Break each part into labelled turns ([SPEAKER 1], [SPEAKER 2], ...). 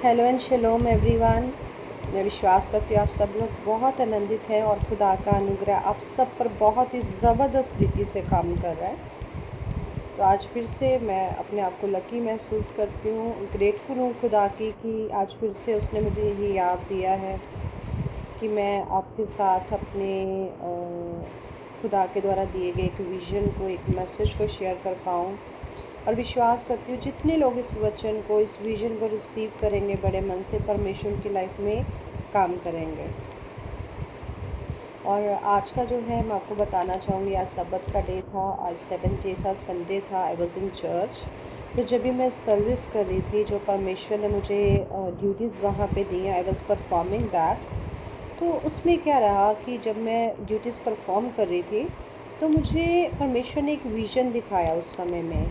[SPEAKER 1] Hello and शलोम everyone. मैं विश्वास करती हूँ आप सब लोग बहुत आनंदित हैं और खुदा का अनुग्रह आप सब पर बहुत ही ज़बरदस्त तरीके से काम कर रहा है। तो आज फिर से मैं अपने आप को लकी महसूस करती हूँ, ग्रेटफुल हूँ खुदा की कि आज फिर से उसने मुझे यही याद दिया है कि मैं आपके साथ अपने खुदा के द्वारा दिए गए एक विज़न को, एक मैसेज को शेयर कर पाऊँ। और विश्वास करती हूँ जितने लोग इस वचन को, इस विज़न को रिसीव करेंगे बड़े मन से, परमेश्वर की लाइफ में काम करेंगे। और आज का जो है मैं आपको बताना चाहूँगी, आज सब्बत का डे था, आज 7th डे था, संडे था। I was in church. तो जब भी मैं सर्विस कर रही थी, जो परमेश्वर ने मुझे ड्यूटीज़ वहाँ पे दी, आई वॉज परफॉर्मिंग दैट। तो उसमें क्या रहा कि जब मैं ड्यूटीज़ परफॉर्म कर रही थी तो मुझे परमेश्वर ने एक विज़न दिखाया उस समय में।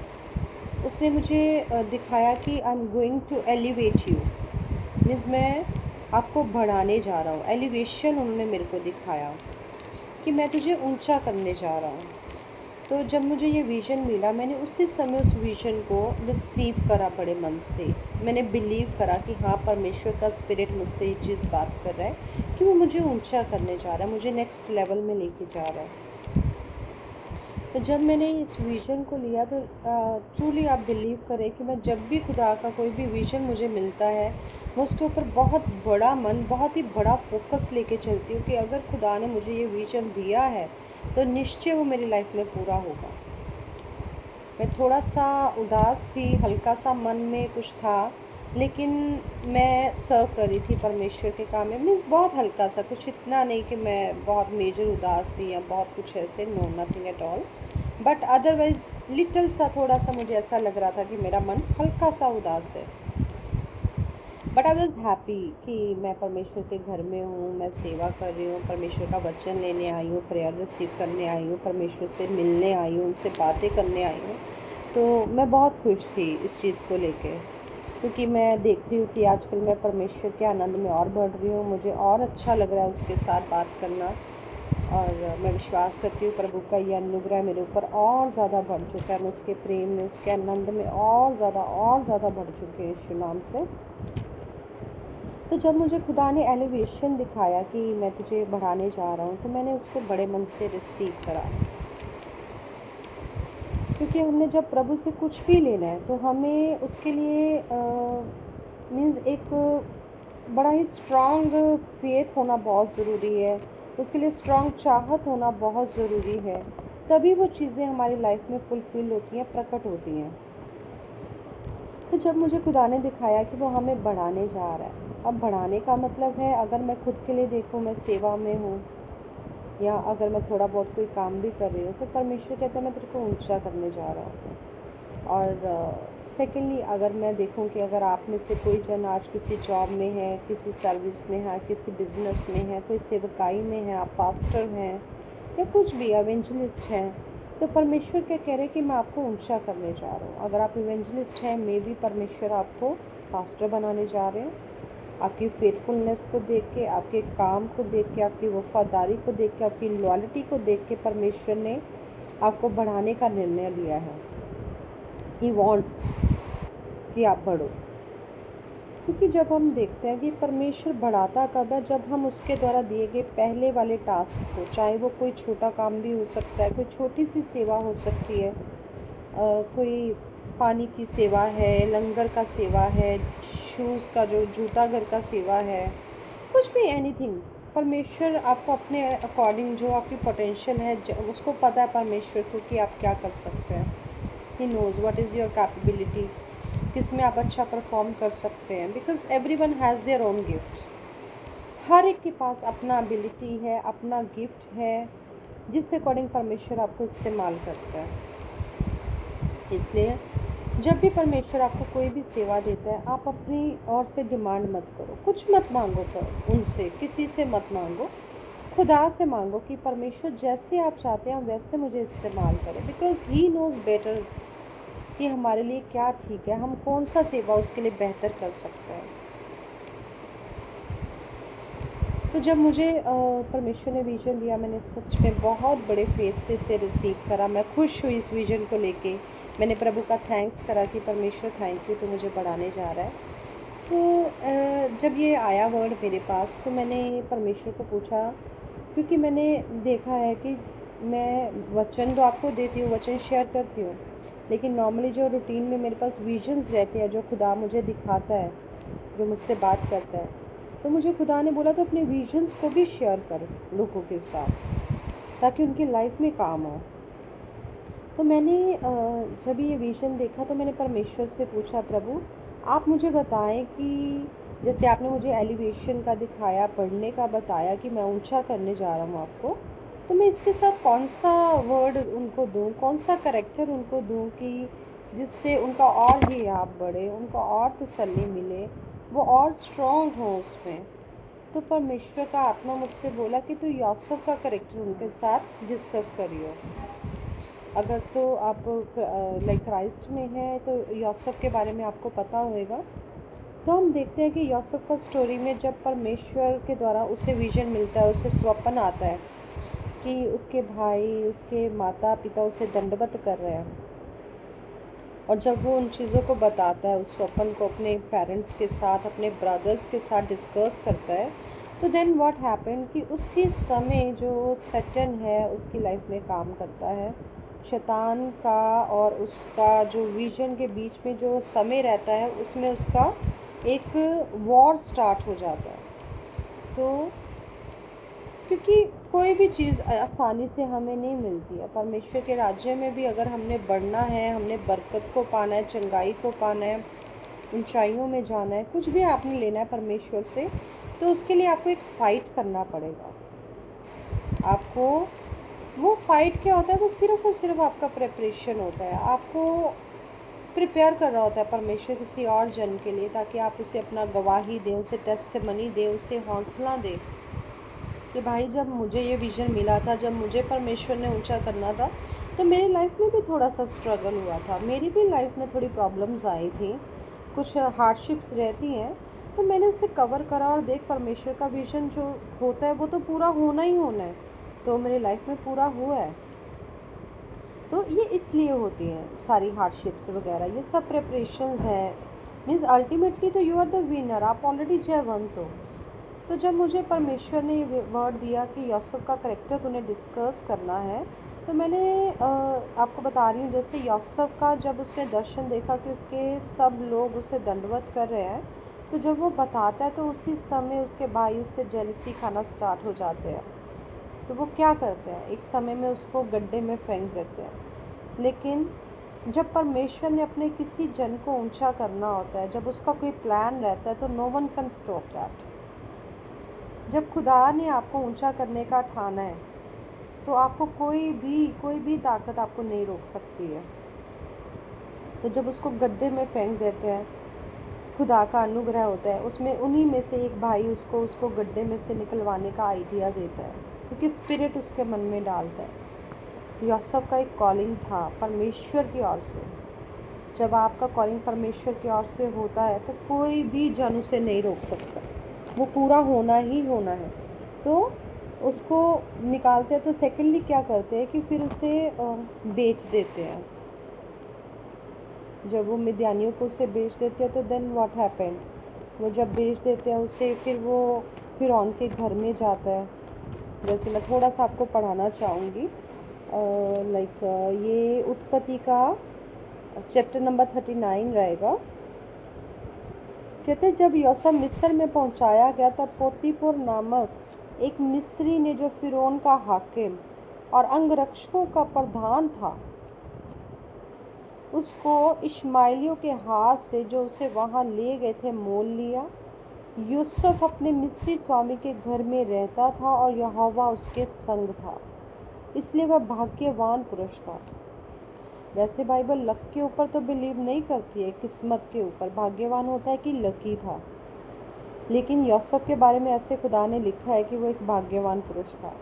[SPEAKER 1] उसने मुझे दिखाया कि I am going to elevate you, means मैं आपको बढ़ाने जा रहा हूँ। एलिवेशन उन्होंने मेरे को दिखाया कि मैं तुझे ऊंचा करने जा रहा हूँ। तो जब मुझे ये विज़न मिला, मैंने उसी समय उस विज़न को रिसीव करा बड़े मन से। मैंने बिलीव करा कि हाँ, परमेश्वर का स्पिरिट मुझसे ये चीज़ बात कर रहा है कि वो मुझे ऊंचा करने जा रहा है, मुझे नेक्स्ट लेवल में लेके जा रहा है। तो जब मैंने इस विज़न को लिया तो ट्रूली आप बिलीव करें कि मैं जब भी खुदा का कोई भी विज़न मुझे मिलता है, मैं उसके ऊपर बहुत बड़ा मन, बहुत ही बड़ा फोकस लेके चलती हूँ कि अगर खुदा ने मुझे ये विज़न दिया है तो निश्चय वो मेरी लाइफ में पूरा होगा। मैं थोड़ा सा उदास थी, हल्का सा मन में कुछ था, लेकिन मैं सर्व कर रही थी परमेश्वर के काम में। मीन्स बहुत हल्का सा, कुछ इतना नहीं कि मैं बहुत मेजर उदास थी या बहुत कुछ ऐसे, no, nothing at all. But otherwise little सा, थोड़ा सा मुझे ऐसा लग रहा था कि मेरा मन हल्का सा उदास है। बट आई वॉज़ हैप्पी कि मैं परमेश्वर के घर में हूँ, मैं सेवा कर रही हूँ, परमेश्वर का वचन लेने आई हूँ, प्रेयर रिसीव करने आई हूँ, परमेश्वर से मिलने आई हूँ, उनसे बातें करने आई हूँ। तो मैं बहुत खुश थी इस चीज़ को लेके, क्योंकि मैं देख रही हूँ कि आजकल मैं परमेश्वर के आनंद में और बढ़ रही हूँ, मुझे और अच्छा लग रहा है उसके साथ बात करना। और मैं विश्वास करती हूँ प्रभु का ये अनुग्रह मेरे ऊपर और ज़्यादा बढ़ चुका है। मैं उसके प्रेम में, उसके आनंद में और ज़्यादा बढ़ चुके हैं यीशु नाम से। तो जब मुझे खुदा ने एलिवेशन दिखाया कि मैं तुझे बढ़ाने जा रहा हूँ, तो मैंने उसको बड़े मन से रिसीव करा। क्योंकि हमने जब प्रभु से कुछ भी लेना है तो हमें उसके लिए मीन्स एक बड़ा ही स्ट्रॉन्ग फेथ होना बहुत ज़रूरी है, उसके लिए स्ट्रॉन्ग चाहत होना बहुत ज़रूरी है। तभी वो चीज़ें हमारी लाइफ में फुलफ़िल होती हैं, प्रकट होती हैं। तो जब मुझे खुदा ने दिखाया कि वो हमें बढ़ाने जा रहा है, अब बढ़ाने का मतलब है, अगर मैं खुद के लिए देखूँ, मैं सेवा में हूँ या अगर मैं थोड़ा बहुत कोई काम भी कर रही हूँ, तो परमेश्वर कहता है मैं तेरे को ऊंचा करने जा रहा हूँ। और सेकेंडली अगर मैं देखूं कि अगर आप में से कोई जन आज किसी जॉब में है, किसी सर्विस में है, किसी बिजनेस में है, कोई सेवकाई में है, आप पास्टर हैं या कुछ भी एवेंजलिस्ट हैं, तो परमेश्वर क्या कह रहे हैं कि मैं आपको ऊंचा करने जा रहा हूँ। अगर आप इवेंजलिस्ट हैं, मे बी परमेश्वर आपको पास्टर बनाने जा रहे हैं। आपकी फेथफुलनेस को देख के, आपके काम को देख के, आपकी वफादारी को देख के, आपकी लॉयल्टी को देख के परमेश्वर ने आपको बढ़ाने का निर्णय लिया है। ही वॉन्ट्स कि आप बढ़ो। क्योंकि जब हम देखते हैं कि परमेश्वर बढ़ाता कब है, जब हम उसके द्वारा दिए गए पहले वाले टास्क को, चाहे वो कोई छोटा काम भी हो सकता है, कोई छोटी सी सेवा हो सकती है, कोई पानी की सेवा है, लंगर का सेवा है, शूज़ का जो जूता घर का सेवा है, कुछ भी, एनीथिंग। परमेश्वर आपको अपने अकॉर्डिंग, जो आपकी पोटेंशियल है, उसको पता है परमेश्वर को कि आप क्या कर सकते हैं। He knows what is your capability, किस में आप अच्छा परफॉर्म कर सकते हैं। Because every one has their own gift. हर एक के पास अपना एबिलिटी है, अपना गिफ्ट है, जिसके अकॉर्डिंग परमेश्वर आपको इस्तेमाल करता है। इसलिए जब भी परमेश्वर आपको कोई भी सेवा देता है, आप अपनी ओर से डिमांड मत करो, कुछ मत मांगो, पर उनसे, किसी से मत मांगो, खुदा से मांगो कि परमेश्वर जैसे आप चाहते हैं वैसे मुझे इस्तेमाल करें। बिकॉज ही नोज़ बेटर कि हमारे लिए क्या ठीक है, हम कौन सा सेवा उसके लिए बेहतर कर सकते हैं। तो जब मुझे परमेश्वर ने विज़न दिया, मैंने सच में बहुत बड़े फेथ से इसे रिसीव करा। मैं खुश हुई इस विज़न को लेके। मैंने प्रभु का थैंक्स करा कि परमेश्वर थैंक यू, तो मुझे बढ़ाने जा रहा है। तो जब ये आया वर्ड मेरे पास तो मैंने परमेश्वर को पूछा, क्योंकि मैंने देखा है कि मैं वचन तो आपको देती हूँ, वचन शेयर करती हूँ, लेकिन नॉर्मली जो रूटीन में मेरे पास विजन्स रहते हैं, जो खुदा मुझे दिखाता है, जो मुझसे बात करता है, तो मुझे खुदा ने बोला तो अपने विजन्स को भी शेयर कर लोगों के साथ, ताकि उनकी लाइफ में काम हो। तो मैंने जब ये विज़न देखा तो मैंने परमेश्वर से पूछा, प्रभु आप मुझे बताएं कि जैसे आपने मुझे एलिवेशन का दिखाया, पढ़ने का बताया कि मैं ऊंचा करने जा रहा हूँ आपको, तो मैं इसके साथ कौन सा वर्ड उनको दूँ, कौन सा करेक्टर उनको दूँ कि जिससे उनका और भी आप बढ़े, उनको और तसल्ली मिले, वो और स्ट्रॉन्ग हो उसमें। तो परमेश्वर का आत्मा मुझसे बोला कि तू यूसुफ का करेक्टर उनके साथ डिस्कस करियो। अगर तो आप लाइक क्राइस्ट में है तो यूसुफ के बारे में आपको पता होगा। तो हम देखते हैं कि यूसुफ का स्टोरी में जब परमेश्वर के द्वारा उसे विजन मिलता है, उसे स्वप्न आता है कि उसके भाई, उसके माता पिता उसे दंडवत कर रहे हैं, और जब वो उन चीज़ों को बताता है, उस स्वप्न को अपने पेरेंट्स के साथ, अपने ब्रदर्स के साथ डिस्कस करता है, तो देन व्हाट हैपन कि उसी समय जो सैटन है उसकी लाइफ में काम करता है। शैतान का और उसका जो विजन के बीच में जो समय रहता है, उसमें उसका एक वॉर स्टार्ट हो जाता है। तो क्योंकि कोई भी चीज़ आसानी से हमें नहीं मिलती है। परमेश्वर के राज्य में भी अगर हमने बढ़ना है, हमने बरकत को पाना है, चंगाई को पाना है, ऊंचाइयों में जाना है, कुछ भी आपने लेना है परमेश्वर से, तो उसके लिए आपको एक फ़ाइट करना पड़ेगा। आपको वो फ़ाइट क्या होता है, वो सिर्फ़ और सिर्फ आपका प्रिपरेशन होता है। आपको प्रिपेयर कर रहा होता है परमेश्वर किसी और जन के लिए, ताकि आप उसे अपना गवाही दें, उसे टेस्टिमनी दें, उसे हौसला दें कि भाई जब मुझे ये विज़न मिला था, जब मुझे परमेश्वर ने ऊंचा करना था, तो मेरी लाइफ में भी थोड़ा सा स्ट्रगल हुआ था, मेरी भी लाइफ में थोड़ी प्रॉब्लम्स आई थी, कुछ हार्डशिप्स रहती हैं, तो मैंने उसे कवर करा और देख परमेश्वर का विज़न जो होता है वो तो पूरा होना ही होना है, तो मेरी लाइफ में पूरा हुआ है। तो ये इसलिए होती हैं सारी हार्डशिप्स वगैरह, ये सब प्रिपरेशंस हैं। मीन्स अल्टीमेटली तो यू आर द विनर, आप ऑलरेडी जयवंत हो। तो जब मुझे परमेश्वर ने ये वर्ड दिया कि यूसुफ का करेक्टर तूने डिस्कस करना है, तो मैंने आपको बता रही हूँ, जैसे यूसुफ का जब उसने दर्शन देखा कि उसके सब लोग उसे दंडवत कर रहे हैं, तो जब वो बताता है तो उसी समय उसके भाई उससे जेलसी खाना स्टार्ट हो जाते हैं। तो वो क्या करते हैं, एक समय में उसको गड्ढे में फेंक देते हैं। लेकिन जब परमेश्वर ने अपने किसी जन को ऊंचा करना होता है, जब उसका कोई प्लान रहता है, तो no one can stop that. जब खुदा ने आपको ऊंचा करने का ठाना है, तो आपको कोई भी ताकत आपको नहीं रोक सकती है। तो जब उसको गड्ढे में फेंक देते हैं, खुदा का अनुग्रह होता है उसमें, उन्हीं में से एक भाई उसको उसको गड्ढे में से निकलवाने का आइडिया देता है, क्योंकि स्पिरिट उसके मन में डालता है। यूसुफ का एक कॉलिंग था परमेश्वर की ओर से। जब आपका कॉलिंग परमेश्वर की ओर से होता है तो कोई भी जन उसे नहीं रोक सकता, वो पूरा होना ही होना है। तो उसको निकालते हैं, तो सेकेंडली क्या करते हैं कि फिर उसे बेच देते हैं। जब वो मिद्यानियों को उसे बेच देते हैं, तो देन व्हाट हैपेंड, वो जब बेच देते हैं उसे, फिर वो फ़िरौन के घर में जाता है। जैसे मैं थोड़ा सा आपको पढ़ाना चाहूँगी, लाइक ये उत्पत्ति का चैप्टर नंबर 39 रहेगा। कहते जब यूसुफ मिस्र में पहुंचाया गया, तब पोतीपुर नामक एक मिस्री ने, जो फ़िरौन का हाकिम और अंगरक्षकों का प्रधान था, उसको इश्माइलियों के हाथ से, जो उसे वहां ले गए थे, मोल लिया। यूसुफ अपने मिस्री स्वामी के घर में रहता था और यहोवा उसके संग था, इसलिए वह भाग्यवान पुरुष था। वैसे बाइबल लक के ऊपर तो बिलीव नहीं करती है, किस्मत के ऊपर। भाग्यवान होता है कि लकी था, लेकिन यूसुफ के बारे में ऐसे खुदा ने लिखा है कि वो एक भाग्यवान पुरुष था।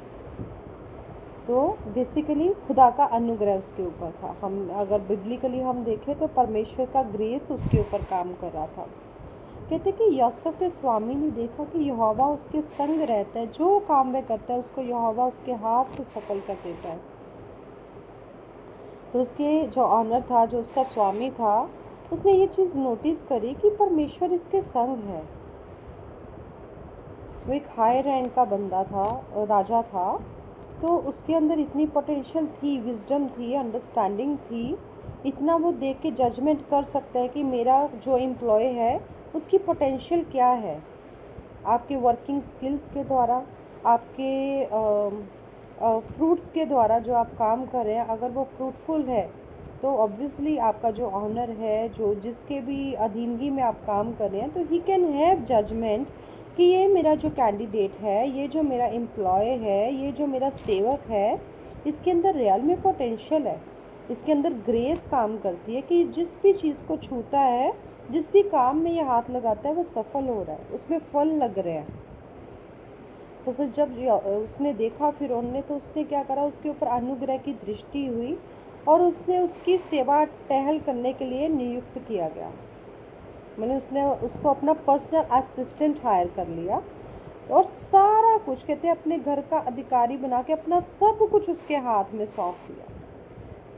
[SPEAKER 1] तो बेसिकली खुदा का अनुग्रह उसके ऊपर था। हम अगर बिब्लिकली हम देखें तो परमेश्वर का ग्रेस उसके ऊपर काम कर रहा था। कहते कि यूसुफ के स्वामी ने देखा कि यहोवा उसके संग रहता है, जो काम वह करता है उसको यहोवा उसके हाथ से सफल कर देता है। तो उसके जो ऑनर था, जो उसका स्वामी था, उसने ये चीज़ नोटिस करी कि परमेश्वर इसके संग है। वो एक हाई रैंक का बंदा था, राजा था, तो उसके अंदर इतनी पोटेंशियल थी, विजडम थी, अंडरस्टैंडिंग थी, इतना वो देख के जजमेंट कर सकता है कि मेरा जो एम्प्लॉय है उसकी पोटेंशियल क्या है। आपके वर्किंग स्किल्स के द्वारा, आपके फ्रूट्स के द्वारा जो आप काम कर रहे हैं, अगर वो फ्रूटफुल है तो ऑब्वियसली आपका जो ऑनर है, जो जिसके भी अधीनगी में आप काम कर रहे हैं, तो ही कैन हैव जजमेंट कि ये मेरा जो कैंडिडेट है, ये जो मेरा एम्प्लॉय है, ये जो मेरा सेवक है, इसके अंदर रियल में पोटेंशियल है, इसके अंदर ग्रेस काम करती है कि जिस भी चीज़ को छूता है, जिस भी काम में ये हाथ लगाता है वो सफल हो रहा है, उसमें फल लग रहे हैं। तो फिर जब उसने देखा फिरौन ने, तो उसने क्या करा, उसके ऊपर अनुग्रह की दृष्टि हुई और उसने उसकी सेवा टहल करने के लिए नियुक्त किया गया। मैंने उसने उसको अपना पर्सनल असिस्टेंट हायर कर लिया और सारा कुछ, कहते हैं, अपने घर का अधिकारी बना के अपना सब कुछ उसके हाथ में सौंप दिया।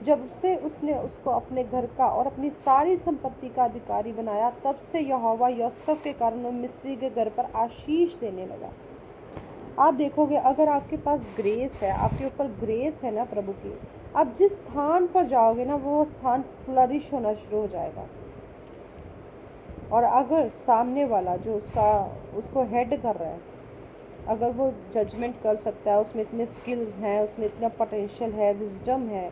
[SPEAKER 1] जब से उसने उसको अपने घर का और अपनी सारी संपत्ति का अधिकारी बनाया, तब से यहोवा यूसुफ के कारण मिस्री के घर पर आशीष देने लगा। आप देखोगे, अगर आपके पास ग्रेस है, आपके ऊपर ग्रेस है ना प्रभु की, आप जिस स्थान पर जाओगे ना, वो स्थान फ्लरिश होना शुरू हो जाएगा। और अगर सामने वाला जो उसको हेड कर रहा है, अगर वो जजमेंट कर सकता है, उसमें इतने स्किल्स हैं, उसमें इतना पोटेंशियल है, विजडम है,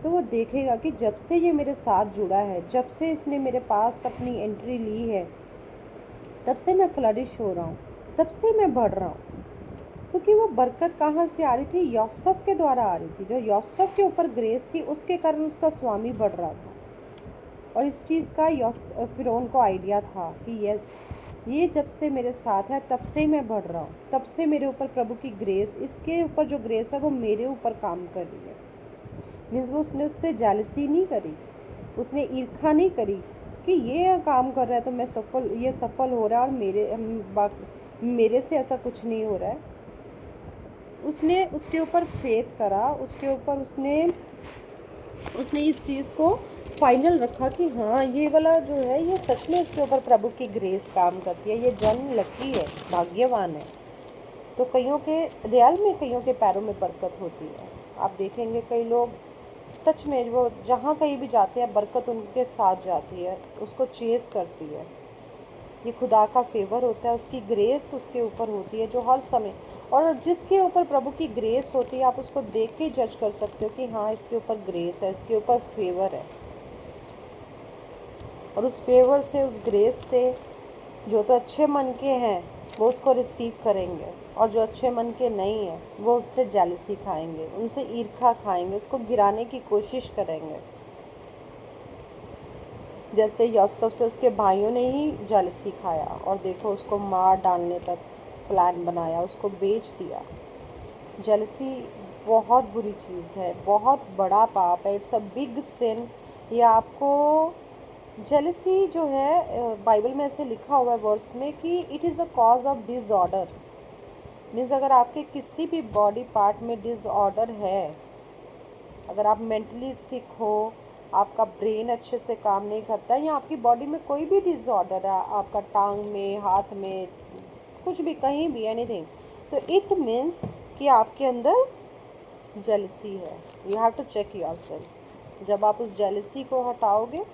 [SPEAKER 1] तो वो देखेगा कि जब से ये मेरे साथ जुड़ा है, जब से इसने मेरे पास अपनी एंट्री ली है, तब से मैं फ्लरिश हो रहा हूँ, तब से मैं बढ़ रहा हूँ। क्योंकि वो बरकत कहाँ से आ रही थी? यूसुफ के द्वारा आ रही थी। जो यूसुफ के ऊपर ग्रेस थी, उसके कारण उसका स्वामी बढ़ रहा था। और इस चीज़ का फिरौन को आइडिया था कि यस, ये जब से मेरे साथ है तब से मैं बढ़ रहा हूँ, तब से मेरे ऊपर प्रभु की ग्रेस, इसके ऊपर जो ग्रेस है वो मेरे ऊपर काम कर रही है। मीन्स वो उसने उससे जेलसी नहीं करी, उसने ईर्खा नहीं करी कि ये काम कर रहा है तो मैं ये सफल हो रहा है और मेरे से ऐसा कुछ नहीं हो रहा है। उसने उसके ऊपर फेथ करा, उसके ऊपर उसने इस चीज़ को फाइनल रखा कि हाँ, ये वाला जो है, ये सच में उसके ऊपर प्रभु की ग्रेस काम करती है, ये जन लकी है, भाग्यवान है। तो कईयों के रियल में, कईयों के पैरों में बरकत होती है। आप देखेंगे कई लोग सच में वो जहाँ कहीं भी जाते हैं, बरकत उनके साथ जाती है, उसको चेस करती है। ये खुदा का फेवर होता है, उसकी ग्रेस उसके ऊपर होती है जो हर समय, और जिसके ऊपर प्रभु की ग्रेस होती है, आप उसको देख के जज कर सकते हो कि हाँ, इसके ऊपर ग्रेस है, इसके ऊपर फेवर है। और उस फेवर से, उस ग्रेस से जो तो अच्छे मन के हैं वो उसको रिसीव करेंगे, और जो अच्छे मन के नहीं हैं वो उससे जेलसी खाएंगे, उनसे ईर्खा खाएंगे, उसको गिराने की कोशिश करेंगे। जैसे यूसुफ से उसके भाइयों ने ही जेलसी खाया, और देखो उसको मार डालने तक प्लान बनाया, उसको बेच दिया। जेलसी बहुत बुरी चीज़ है, बहुत बड़ा पाप है, इट्स अ बिग सिन। ये आपको जेलसी जो है, बाइबल में ऐसे लिखा हुआ है वर्स में कि it is a cause of disorder. Means अगर आपके किसी भी बॉडी पार्ट में डिसऑर्डर है, अगर आप मेंटली सिक हो, आपका ब्रेन अच्छे से काम नहीं करता, या आपकी बॉडी में कोई भी डिसऑर्डर है, आपका टांग में, हाथ में, कुछ भी, कहीं भी, एनीथिंग, तो इट मीन्स कि आपके अंदर जेलसी है। You have to check yourself. जब आप उस जेलसी को हटाओगे,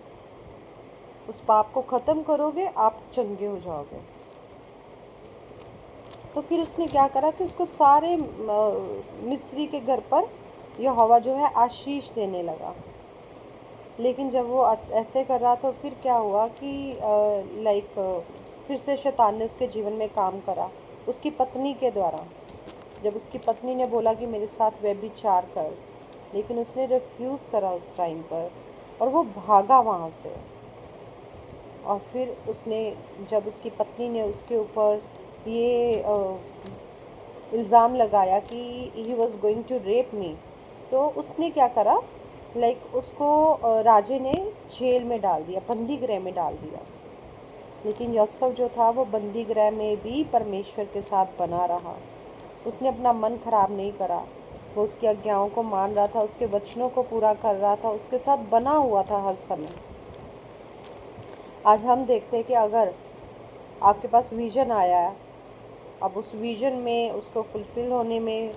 [SPEAKER 1] उस पाप को ख़त्म करोगे, आप चंगे हो जाओगे। तो फिर उसने क्या करा कि उसको सारे मिस्री के घर पर यहोवा जो है आशीष देने लगा। लेकिन जब वो ऐसे कर रहा, तो फिर क्या हुआ कि फिर से शैतान ने उसके जीवन में काम करा, उसकी पत्नी के द्वारा। जब उसकी पत्नी ने बोला कि मेरे साथ व्यभिचार कर, लेकिन उसने रिफ्यूज़ करा उस टाइम पर, और वो भागा वहाँ से। और फिर उसने, जब उसकी पत्नी ने उसके ऊपर ये इल्ज़ाम लगाया कि he was going to rape me, तो उसने क्या करा, उसको राजे ने जेल में डाल दिया, बंदी गृह में डाल दिया। लेकिन यूसुफ जो था वो बंदी गृह में भी परमेश्वर के साथ बना रहा। उसने अपना मन खराब नहीं करा, वो उसकी आज्ञाओं को मान रहा था, उसके वचनों को पूरा कर रहा था, उसके साथ बना हुआ था हर समय। आज हम देखते हैं कि अगर आपके पास विज़न आया है, अब उस विज़न में उसको फुलफ़िल होने में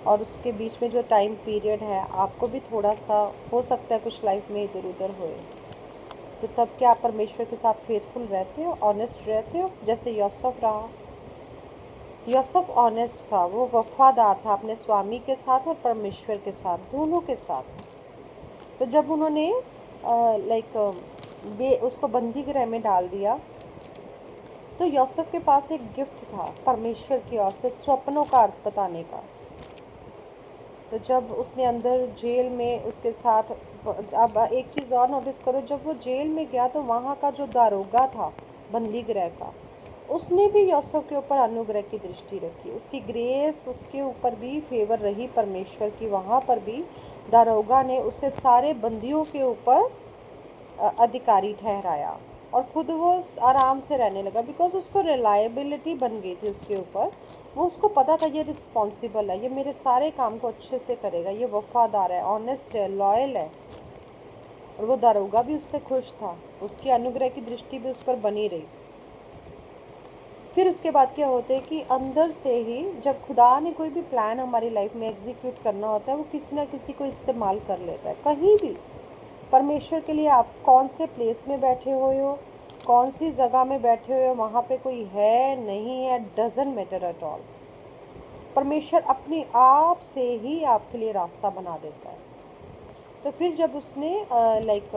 [SPEAKER 1] और उसके बीच में जो टाइम पीरियड है, आपको भी थोड़ा-सा हो सकता है कुछ लाइफ़ में इधर-उधर होए। तो तब क्या आप परमेश्वर के साथ फेथफुल रहते हो, ऑनेस्ट रहते हो? जैसे यूसुफ रहा। यूसुफ ऑनेस्ट था, वो वफ़ादार था अपने स्वामी के साथ और परमेश्वर के साथ, दोनों के साथ। तो जब उन्होंने लाइक बे उसको बंदी गृह में डाल दिया, तो यूसुफ के पास एक गिफ्ट था परमेश्वर की ओर से, स्वप्नों का अर्थ बताने का। तो जब उसने अंदर जेल में उसके साथ, अब एक चीज़ और नोटिस करो, जब वो जेल में गया तो वहाँ का जो दारोगा था बंदी गृह का, उसने भी यूसुफ के ऊपर अनुग्रह की दृष्टि रखी, उसकी ग्रेस उसके ऊपर भी फेवर रही परमेश्वर की। वहाँ पर भी दारोगा ने उसे सारे बंदियों के ऊपर अधिकारी ठहराया और खुद वो आराम से रहने लगा, बिकॉज उसको रिलायबिलिटी बन गई थी उसके ऊपर। वो उसको पता था ये रिस्पॉन्सिबल है, ये मेरे सारे काम को अच्छे से करेगा, ये वफादार है, ऑनेस्ट है, लॉयल है। और वो दारोगा भी उससे खुश था, उसकी अनुग्रह की दृष्टि भी उस पर बनी रही। फिर उसके बाद क्या होता है कि अंदर से ही जब खुदा ने कोई भी प्लान हमारी लाइफ में एग्जीक्यूट करना होता है, वो किसी ना किसी को इस्तेमाल कर लेता है। कहीं भी परमेश्वर के लिए आप कौन से प्लेस में बैठे हुए हो, कौन सी जगह में बैठे हुए हो, वहाँ पे कोई है नहीं है, डजंट मैटर एट ऑल। परमेश्वर अपने आप से ही आपके लिए रास्ता बना देता है। तो फिर जब उसने लाइक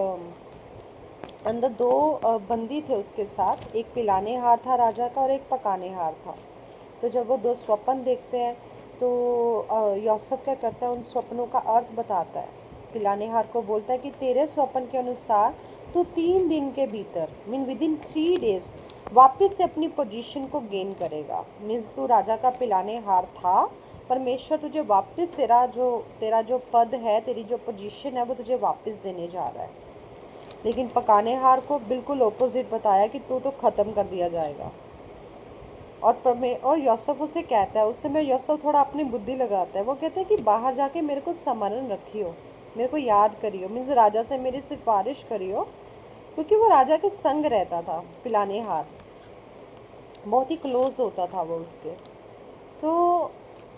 [SPEAKER 1] अंदर दो बंदी थे उसके साथ, एक पिलाने हार था राजा का और एक पकाने हार था। तो जब वो दो स्वप्न देखते हैं तो यूसुफ क्या करता है, उन स्वप्नों का अर्थ बताता है। पिलाने हार को बोलता है कि तेरे स्वप्न के अनुसार तू 3 दिन के भीतर, मीन विद इन 3 डेज, वापस से अपनी पोजीशन को गेन करेगा। मीन्स तू राजा का पिलाने हार था, परमेश्वर तुझे वापस तेरा जो पद है, तेरी जो पोजीशन है, वो तुझे वापस देने जा रहा है। लेकिन पकाने हार को बिल्कुल ऑपोजिट बताया कि तू तो ख़त्म कर दिया जाएगा। और यूसुफ उसे कहता है, उस समय यूसुफ थोड़ा अपनी बुद्धि लगाता है। वो कहता है कि बाहर जाके मेरे को स्मरण रखियो, मेरे को याद करियो, मीन्स राजा से मेरी सिफारिश करियो, क्योंकि वो राजा के संग रहता था। पिलाने हार बहुत ही क्लोज होता था वो उसके। तो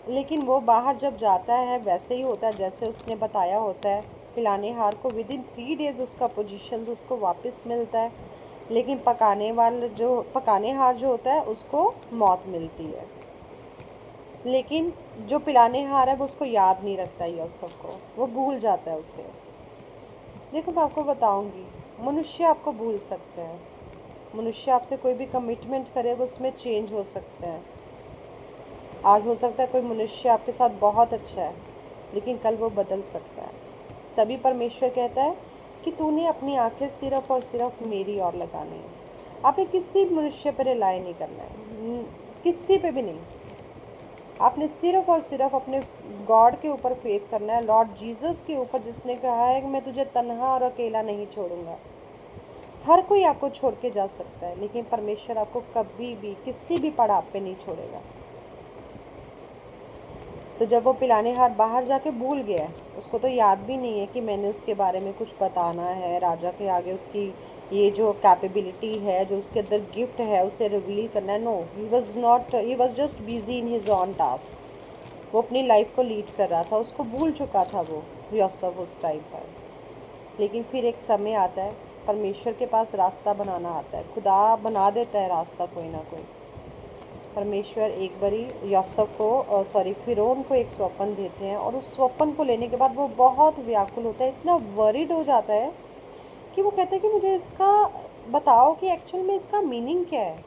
[SPEAKER 1] लेकिन वो बाहर जब जाता है वैसे ही होता है जैसे उसने बताया होता है। पिलाने हार को विद इन 3 डेज उसका पोजीशंस उसको वापस मिलता है, लेकिन पकाने हार जो होता है उसको मौत मिलती है। लेकिन जो पिलाने हार है वो उसको याद नहीं रखता यूसुफ को, वो भूल जाता है उसे। देखो मैं आपको बताऊंगी, मनुष्य आपको भूल सकते हैं, मनुष्य आपसे कोई भी कमिटमेंट करे वो उसमें चेंज हो सकते हैं। आज हो सकता है कोई मनुष्य आपके साथ बहुत अच्छा है, लेकिन कल वो बदल सकता है। तभी परमेश्वर कहता है कि तूने अपनी आंखें सिर्फ और सिर्फ मेरी ओर लगानी है। आपने किसी मनुष्य पर रिलाय नहीं करना है, किसी पे भी नहीं। आपने सिर्फ और सिर्फ अपने गॉड के ऊपर फेथ करना है, लॉर्ड जीसस के ऊपर, जिसने कहा है कि मैं तुझे तन्हा और अकेला नहीं छोड़ूंगा। हर कोई आपको छोड़ के जा सकता है, लेकिन परमेश्वर आपको कभी भी किसी भी पड़ाव पे नहीं छोड़ेगा। तो जब वो पिलाने हार बाहर जाके भूल गया, उसको तो याद भी नहीं है कि मैंने उसके बारे में कुछ बताना है राजा के आगे, उसकी ये जो कैपेबिलिटी है, जो उसके अंदर गिफ्ट है, उसे रिवील करना है। No, he was just busy in his own task. वो अपनी लाइफ को लीड कर रहा था, उसको भूल चुका था वो यूसुफ उस टाइम पर। लेकिन फिर एक समय आता है, परमेश्वर के पास रास्ता बनाना आता है, खुदा बना देता है रास्ता कोई ना कोई। परमेश्वर एक बारी यूसुफ को फ़िरौन को एक स्वप्न देते हैं, और उस स्वप्न को लेने के बाद वो बहुत व्याकुल होता है, इतना वरीड हो जाता है कि वो कहता है कि मुझे इसका बताओ कि एक्चुअल में इसका मीनिंग क्या है।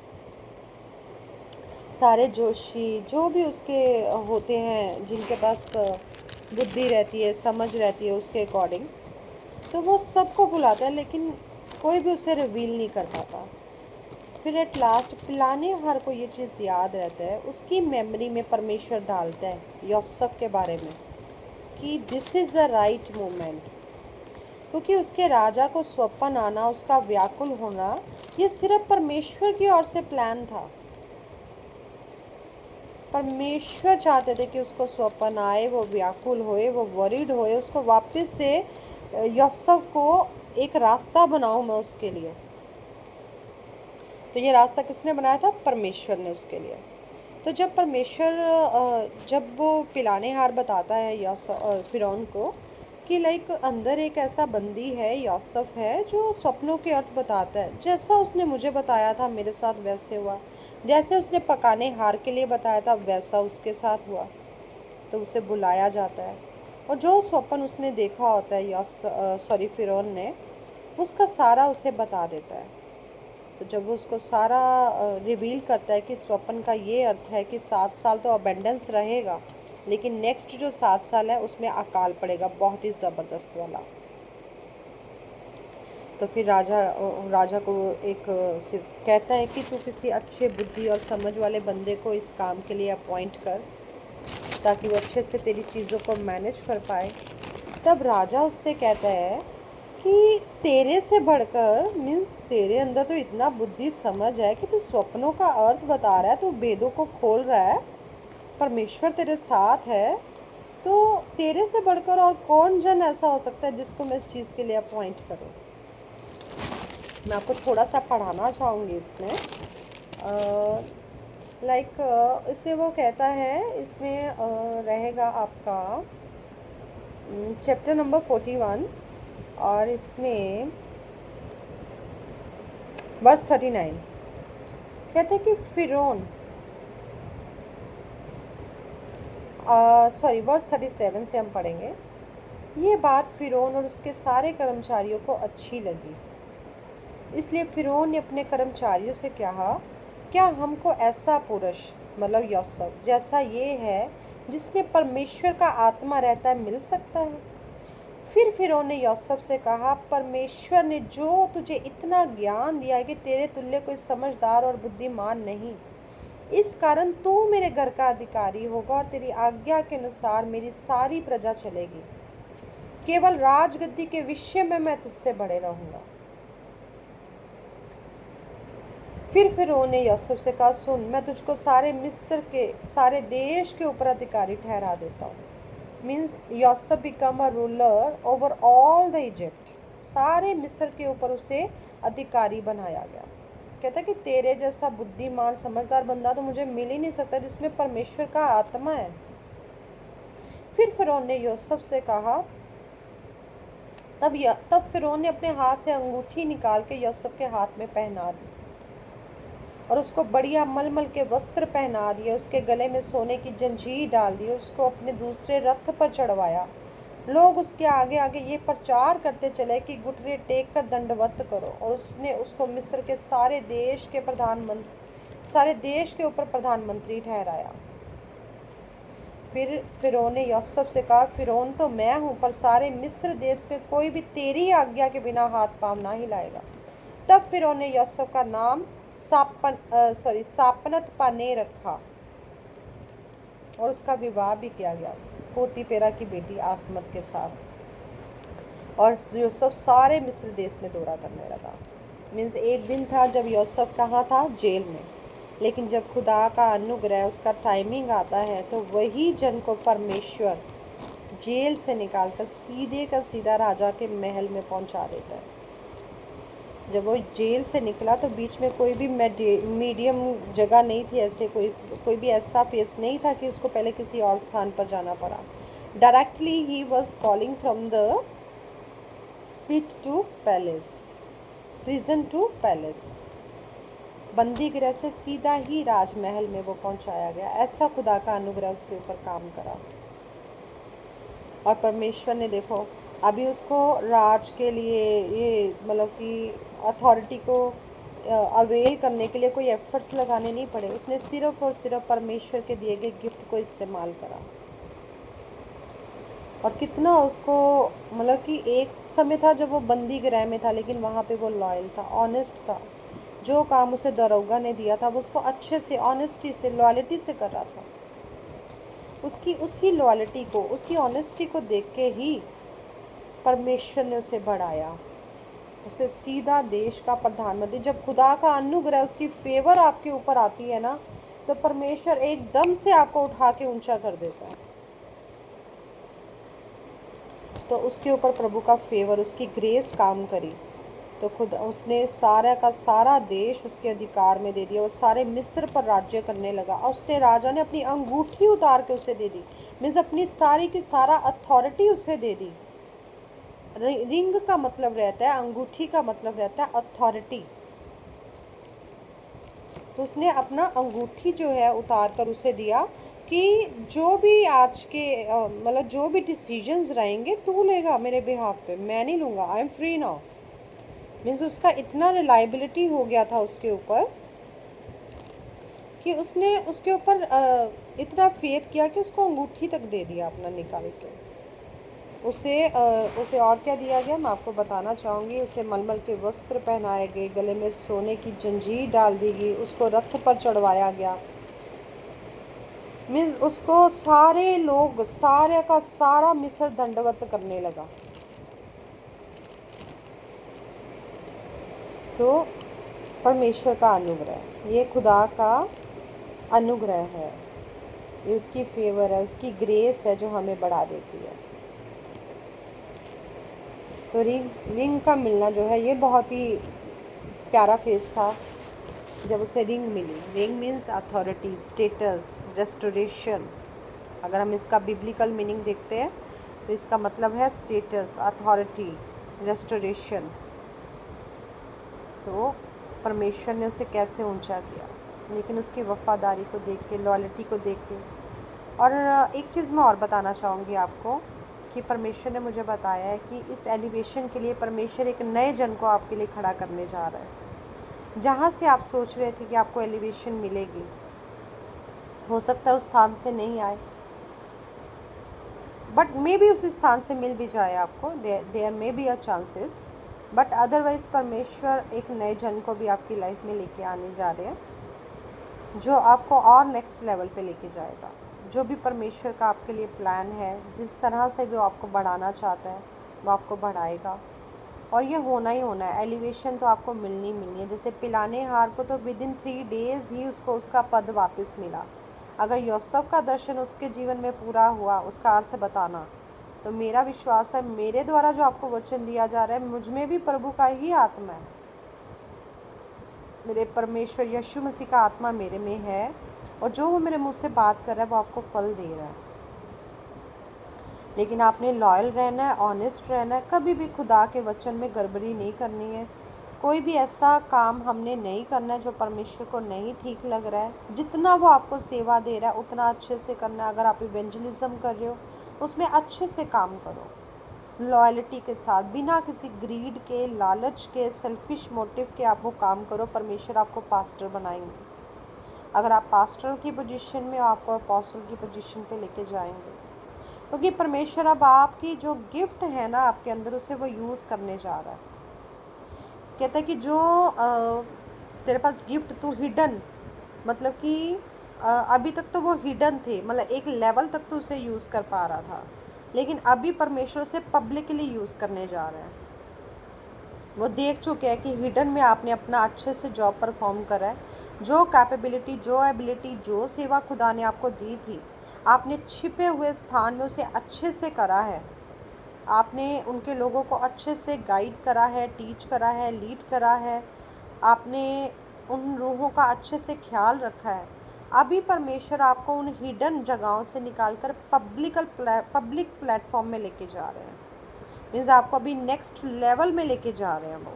[SPEAKER 1] सारे जोशी जो भी उसके होते हैं, जिनके पास बुद्धि रहती है, समझ रहती है उसके अकॉर्डिंग, तो वो सबको बुलाता है, लेकिन कोई भी उसे रिवील नहीं कर पाता। फिर एट लास्ट पिलाने हर को ये चीज़ याद रहता है, उसकी मेमोरी में परमेश्वर डालता है यूसुफ के बारे में कि this is the right moment, क्योंकि उसके राजा को स्वप्न आना, उसका व्याकुल होना, ये सिर्फ परमेश्वर की ओर से प्लान था। परमेश्वर चाहते थे कि उसको स्वप्न आए, वो व्याकुल होए, वो वरीड होए, उसको वापस से यूसुफ को एक रास्ता बनाऊं मैं उसके लिए। तो ये रास्ता किसने बनाया था? परमेश्वर ने उसके लिए। तो जब परमेश्वर जब वो पिलाने हार बताता है फिरौन को कि लाइक अंदर एक ऐसा बंदी है, यूसुफ है, जो सपनों के अर्थ बताता है, जैसा उसने मुझे बताया था मेरे साथ वैसे हुआ, जैसे उसने पकाने हार के लिए बताया था वैसा उसके साथ हुआ। तो उसे बुलाया जाता है और जो स्वप्न उसने देखा होता है फिरौन ने, उसका सारा उसे बता देता है। तो जब वो उसको सारा रिवील करता है कि स्वप्न का ये अर्थ है कि 7 साल तो अबेंडेंस रहेगा, लेकिन नेक्स्ट जो 7 साल है उसमें अकाल पड़ेगा, बहुत ही ज़बरदस्त वाला। तो फिर राजा को एक सिर्फ कहता है कि तू किसी अच्छे बुद्धि और समझ वाले बंदे को इस काम के लिए अपॉइंट कर, ताकि वो अच्छे से तेरी चीज़ों को मैनेज कर पाए। तब राजा उससे कहता है कि तेरे से बढ़कर, मीन्स तेरे अंदर तो इतना बुद्धि समझ है कि तू स्वप्नों का अर्थ बता रहा है, तू वेदों को खोल रहा है, परमेश्वर तेरे साथ है, तो तेरे से बढ़कर और कौन जन ऐसा हो सकता है जिसको मैं इस चीज़ के लिए अपॉइंट करूँ। मैं आपको थोड़ा सा पढ़ाना चाहूँगी इसमें। इसमें वो कहता है, इसमें रहेगा आपका चैप्टर नंबर 41 और इसमें वर्स 39 कहते हैं कि फिरौन वर्स 37 से हम पढ़ेंगे। ये बात फिरौन और उसके सारे कर्मचारियों को अच्छी लगी, इसलिए फिरौन ने अपने कर्मचारियों से कहा, क्या हमको ऐसा पुरुष, मतलब यूसुफ जैसा ये है, जिसमें परमेश्वर का आत्मा रहता है, मिल सकता है? फिर फिरौन ने यूसुफ से कहा, परमेश्वर ने जो तुझे इतना ज्ञान दिया है कि तेरे तुल्य कोई समझदार और बुद्धिमान नहीं, इस कारण तू मेरे घर का अधिकारी होगा और तेरी आज्ञा के अनुसार मेरी सारी प्रजा चलेगी। केवल राजगद्दी के विषय में मैं तुझसे बड़े रहूंगा। फिर फिरौन ने यूसुफ से कहा, सुन, मैं तुझको सारे मिस्र के सारे देश के ऊपर अधिकारी ठहरा देता हूँ। Means Yusuf become a ruler over all the Egypt. सारे मिस्र के ऊपर उसे अधिकारी बनाया गया। कहता कि तेरे जैसा बुद्धिमान समझदार बंदा तो मुझे मिल ही नहीं सकता, जिसमें परमेश्वर का आत्मा है। फिर फिरौन ने यूसुफ से कहा, तब फिरौन ने अपने हाथ से अंगूठी निकाल के यूसुफ के हाथ में पहना दी और उसको बढ़िया मलमल के वस्त्र पहना दिए, उसके गले में सोने की जंजीर डाल दी, उसको अपने दूसरे रथ पर चढ़वाया। लोग उसके आगे आगे ये प्रचार करते चले कि घुटने टेक कर दंडवत करो, और उसने उसको मिस्र के सारे देश के ऊपर प्रधानमंत्री ठहराया। फिर फिरौन ने यूसुफ से कहा, फिरौन तो मैं हूँ, पर सारे मिस्र देश में कोई भी तेरी आज्ञा के बिना हाथ पाँव ना हिलाएगा। तब फिरौन ने यूसुफ का नाम सापनत पाने रखा और उसका विवाह भी किया गया पोतीपेरा की बेटी आसमत के साथ। और यूसुफ सारे मिस्र देश में दौरा करने लगा। मीन्स एक दिन था जब यूसुफ कहाँ था? जेल में। लेकिन जब खुदा का अनुग्रह, उसका टाइमिंग आता है, तो वही जन को परमेश्वर जेल से निकालकर सीधे का सीधा राजा के महल में पहुंचा देता है। जब वो जेल से निकला तो बीच में कोई भी मीडियम जगह नहीं थी, ऐसे कोई भी ऐसा फेस नहीं था कि उसको पहले किसी और स्थान पर जाना पड़ा। Directly he was calling from the pit to palace, prison to palace. बंदी गृह से सीधा ही राजमहल में वो पहुंचाया गया। ऐसा खुदा का अनुग्रह उसके ऊपर काम करा। और परमेश्वर ने देखो, अभी उसको राज के लिए, ये मतलब कि अथॉरिटी को अवेल करने के लिए कोई एफर्ट्स लगाने नहीं पड़े। उसने सिर्फ और सिर्फ परमेश्वर के दिए गए गिफ्ट को इस्तेमाल करा। और कितना उसको, मतलब कि एक समय था जब वो बंदी गृह में था, लेकिन वहाँ पे वो लॉयल था, ऑनेस्ट था। जो काम उसे दरोगा ने दिया था वो उसको अच्छे से, ऑनेस्टी से, लॉयल्टी से कर रहा था। उसकी उसी लॉयल्टी को, उसी ऑनेस्टी को देख के ही परमेश्वर ने उसे बढ़ाया, उसे सीधा देश का प्रधानमंत्री। जब खुदा का अनुग्रह, उसकी फेवर आपके ऊपर आती है ना, तो परमेश्वर एकदम से आपको उठा के ऊंचा कर देता है। तो उसके ऊपर प्रभु का फेवर, उसकी ग्रेस काम करी। तो खुद उसने सारा का सारा देश उसके अधिकार में दे दिया, वो सारे मिस्र पर राज्य करने लगा। और उसने राजा ने अपनी अंगूठी उतार के उसे दे दी, मीन्स अपनी सारी की सारा अथॉरिटी उसे दे दी। रिंग का मतलब रहता है, अंगूठी का मतलब रहता है अथॉरिटी। तो उसने अपना अंगूठी जो है उतार कर उसे दिया कि जो भी आज के मतलब जो भी डिसीजंस रहेंगे तू लेगा मेरे बिहाफ पे, मैं नहीं लूँगा, I am free now. Means उसका इतना रिलायबिलिटी हो गया था उसके ऊपर कि उसने उसके ऊपर इतना फेथ किया कि उसको अंगूठी तक दे दिया अपना निकाल के। उसे और क्या दिया गया मैं आपको बताना चाहूँगी। उसे मलमल के वस्त्र पहनाए गए, गले में सोने की जंजीर डाल दी गई, उसको रथ पर चढ़वाया गया। मीन्स उसको सारे लोग, सारे का सारा मिस्र दंडवत करने लगा। तो परमेश्वर का अनुग्रह, ये खुदा का अनुग्रह है, ये उसकी फेवर है, उसकी ग्रेस है जो हमें बढ़ा देती है। तो रिंग का मिलना जो है ये बहुत ही प्यारा फेस था जब उसे रिंग मिली। Ring means authority, status, restoration. अगर हम इसका बिब्लिकल मीनिंग देखते हैं तो इसका मतलब है स्टेटस, अथॉरिटी, रेस्टोरेशन। तो परमेश्वर ने उसे कैसे ऊंचा किया, लेकिन उसकी वफ़ादारी को देख के, लॉयल्टी को देख के। और एक चीज़ मैं और बताना चाहूँगी आपको कि परमेश्वर ने मुझे बताया है कि इस एलिवेशन के लिए परमेश्वर एक नए जन को आपके लिए खड़ा करने जा रहा है। जहाँ से आप सोच रहे थे कि आपको एलिवेशन मिलेगी, हो सकता है उस स्थान से नहीं आए, बट मे बी उस स्थान से मिल भी जाए आपको, there may be a chances, but otherwise परमेश्वर एक नए जन को भी आपकी लाइफ में लेके आने जा रहे हैं जो आपको और नेक्स्ट लेवल पे लेके जाएगा। जो भी परमेश्वर का आपके लिए प्लान है, जिस तरह से वो आपको बढ़ाना चाहता है वो आपको बढ़ाएगा। और ये होना ही होना है, एलिवेशन तो आपको मिलनी मिलनी है। जैसे पिलाने हार को तो विद इन 3 डेज़ ही उसको उसका पद वापस मिला। अगर यूसुफ का दर्शन उसके जीवन में पूरा हुआ, उसका अर्थ बताना, तो मेरा विश्वास है मेरे द्वारा जो आपको वचन दिया जा रहा है, मुझ में भी प्रभु का ही आत्मा है, मेरे परमेश्वर यीशु मसीह का आत्मा मेरे में है, और जो वो मेरे मुंह से बात कर रहा है वो आपको फल दे रहा है। लेकिन आपने लॉयल रहना है, ऑनेस्ट रहना है, कभी भी खुदा के वचन में गड़बड़ी नहीं करनी है। कोई भी ऐसा काम हमने नहीं करना है जो परमेश्वर को नहीं ठीक लग रहा है। जितना वो आपको सेवा दे रहा है उतना अच्छे से करना है। अगर आप इवेंजलिज्म कर रहे हो उसमें अच्छे से काम करो, लॉयल्टी के साथ, बिना किसी ग्रीड के, लालच के, सेल्फिश मोटिव के आप वो काम करो। परमेश्वर आपको पास्टर बनाएंगे। अगर आप पास्टर की पोजीशन में हो, आपको अपोस्टल की पोजीशन पे लेके जाएंगे, क्योंकि परमेश्वर अब आपकी जो गिफ्ट है ना आपके अंदर, उसे वो यूज़ करने जा रहा है। कहता है कि जो तेरे पास गिफ्ट तू हिडन, मतलब कि अभी तक तो वो हिडन थे, मतलब एक लेवल तक तो उसे यूज़ कर पा रहा था, लेकिन अभी परमेश्वर उसे पब्लिकली यूज़ करने जा रहे हैं। वो देख चुके हैं कि हिडन में आपने अपना अच्छे से जॉब परफॉर्म करा है। जो कैपेबिलिटी, जो एबिलिटी, जो सेवा खुदा ने आपको दी थी, आपने छिपे हुए स्थान में उसे अच्छे से करा है। आपने उनके लोगों को अच्छे से गाइड करा है, टीच करा है, लीड करा है। आपने उन लोगों का अच्छे से ख्याल रखा है। अभी परमेश्वर आपको उन हिडन जगहों से निकालकर पब्लिक प्लेटफॉर्म में लेके जा रहे हैं। मीन्स आपको अभी नेक्स्ट लेवल में लेके जा रहे हैं वो,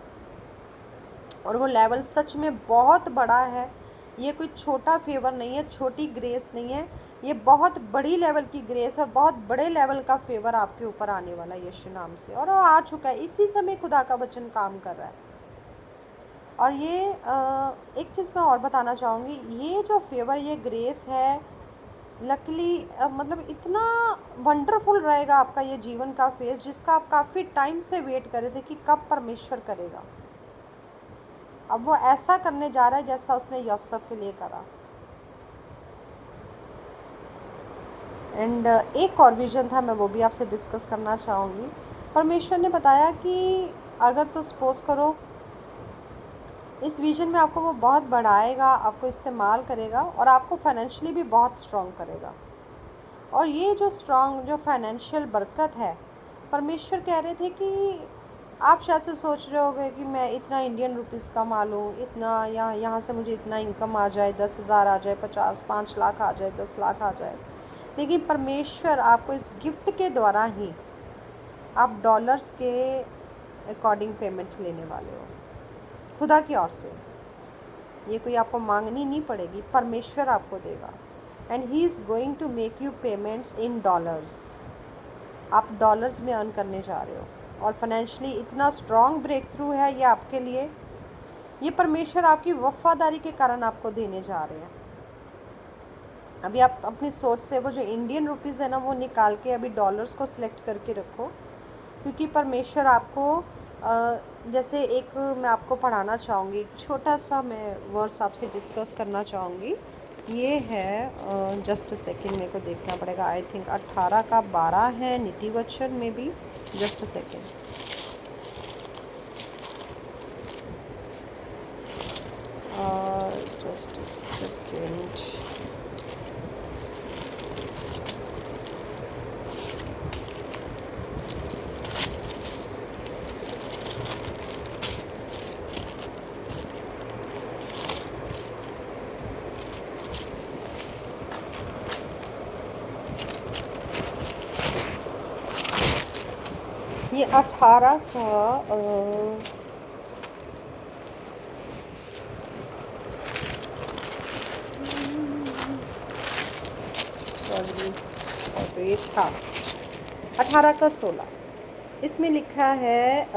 [SPEAKER 1] और वो लेवल सच में बहुत बड़ा है। ये कोई छोटा फेवर नहीं है, छोटी ग्रेस नहीं है, ये बहुत बड़ी लेवल की ग्रेस और बहुत बड़े लेवल का फेवर आपके ऊपर आने वाला है यीशु नाम से, और वो आ चुका है। इसी समय खुदा का वचन काम कर रहा है। और ये एक चीज़ मैं और बताना चाहूँगी, ये जो फेवर, ये ग्रेस है, लकीली मतलब इतना वंडरफुल रहेगा आपका ये जीवन का फेस, जिसका आप काफ़ी टाइम से वेट कर रहे थे कि कब परमेश्वर करेगा। अब वो ऐसा करने जा रहा है जैसा उसने यूसुफ के लिए करा। एंड एक और विजन था, मैं वो भी आपसे डिस्कस करना चाहूँगी। परमेश्वर ने बताया कि अगर तो सपोज करो इस विजन में आपको वो बहुत बढ़ाएगा, आपको इस्तेमाल करेगा और आपको फाइनेंशियली भी बहुत स्ट्रॉन्ग करेगा। और ये जो स्ट्रॉन्ग, जो फाइनेंशियल बरकत है, परमेश्वर कह रहे थे कि आप शायद से सोच रहे होगे कि मैं इतना इंडियन रुपीस कमा लूँ, इतना यहाँ से मुझे इतना इनकम आ जाए, 10,000 आ जाए, 50 5 लाख आ जाए, 10 लाख आ जाए। लेकिन परमेश्वर आपको इस गिफ्ट के द्वारा ही आप डॉलर्स के अकॉर्डिंग पेमेंट लेने वाले हो, खुदा की ओर से। ये कोई आपको मांगनी नहीं पड़ेगी, परमेश्वर आपको देगा। And he is going to make you payments in dollars. आप डॉलर्स में अर्न करने जा रहे हो, और फाइनेंशियली इतना स्ट्रॉन्ग ब्रेक थ्रू है ये आपके लिए। ये परमेश्वर आपकी वफ़ादारी के कारण आपको देने जा रहे हैं। अभी आप अपनी सोच से वो जो इंडियन रुपीज़ है ना, वो निकाल के अभी डॉलर्स को सिलेक्ट करके रखो, क्योंकि परमेश्वर आपको जैसे एक मैं आपको पढ़ाना चाहूँगी, छोटा सा मैं वर्ड्स आपसे डिस्कस करना चाहूँगी। ये है जस्ट सेकंड, मेरे को देखना पड़ेगा। आई थिंक 18 का 12 है नीति वचन में भी। Just second, just second. ये 18 का सॉरी, और ये था 18 का 16। इसमें लिखा है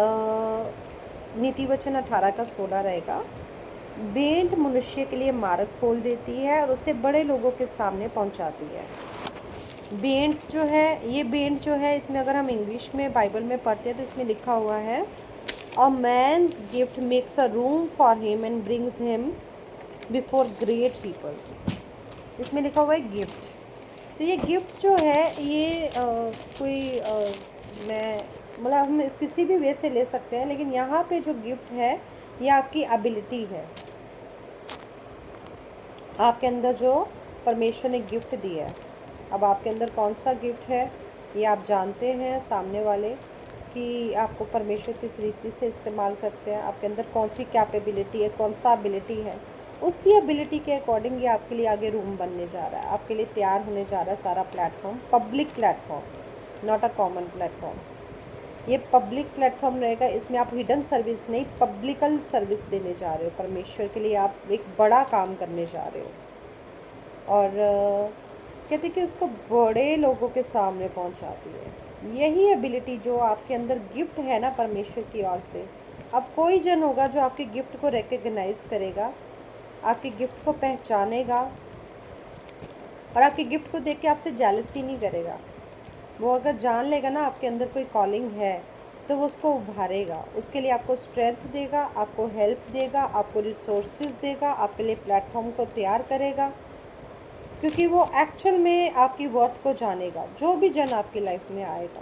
[SPEAKER 1] नीति वचन 18 का 16 रहेगा। भेंट मनुष्य के लिए मार्ग खोल देती है और उसे बड़े लोगों के सामने पहुंचाती है। भेंट जो है, ये भेंट जो है, इसमें अगर हम इंग्लिश में बाइबल में पढ़ते हैं तो इसमें लिखा हुआ है, a man's gift makes a room for him and brings him before great people. इसमें लिखा हुआ है गिफ्ट। तो ये गिफ्ट जो है ये कोई मैं मतलब हम किसी भी वे से ले सकते हैं, लेकिन यहाँ पे जो गिफ्ट है ये आपकी एबिलिटी है। आपके अंदर जो परमेश्वर ने गिफ्ट दिया है, अब आपके अंदर कौन सा गिफ्ट है ये आप जानते हैं सामने वाले, कि आपको परमेश्वर किस रीति से इस्तेमाल करते हैं, आपके अंदर कौन सी कैपेबिलिटी है, कौन सा एबिलिटी है। उसी एबिलिटी के अकॉर्डिंग ये आपके लिए आगे रूम बनने जा रहा है, आपके लिए तैयार होने जा रहा है सारा platform. Public platform, not a common platform. ये पब्लिक प्लेटफॉर्म रहेगा, इसमें आप हिडन सर्विस नहीं, पब्लिकल सर्विस देने जा रहे हो। परमेश्वर के लिए आप एक बड़ा काम करने जा रहे हो, और कहते कि उसको बड़े लोगों के सामने पहुंचाती है। यही एबिलिटी जो आपके अंदर गिफ्ट है ना परमेश्वर की ओर से। अब कोई जन होगा जो आपके गिफ्ट को रिकग्नाइज करेगा, आपके गिफ्ट को पहचानेगा, और आपके गिफ्ट को देख के आपसे जेलसी नहीं करेगा। वो अगर जान लेगा ना आपके अंदर कोई कॉलिंग है, तो वो उसको उभारेगा, उसके लिए आपको स्ट्रेंथ देगा, आपको हेल्प देगा, आपको रिसोर्सेज देगा, आपके लिए प्लेटफॉर्म को तैयार करेगा, क्योंकि वो एक्चुअल में आपकी वर्थ को जानेगा। जो भी जन आपकी लाइफ में आएगा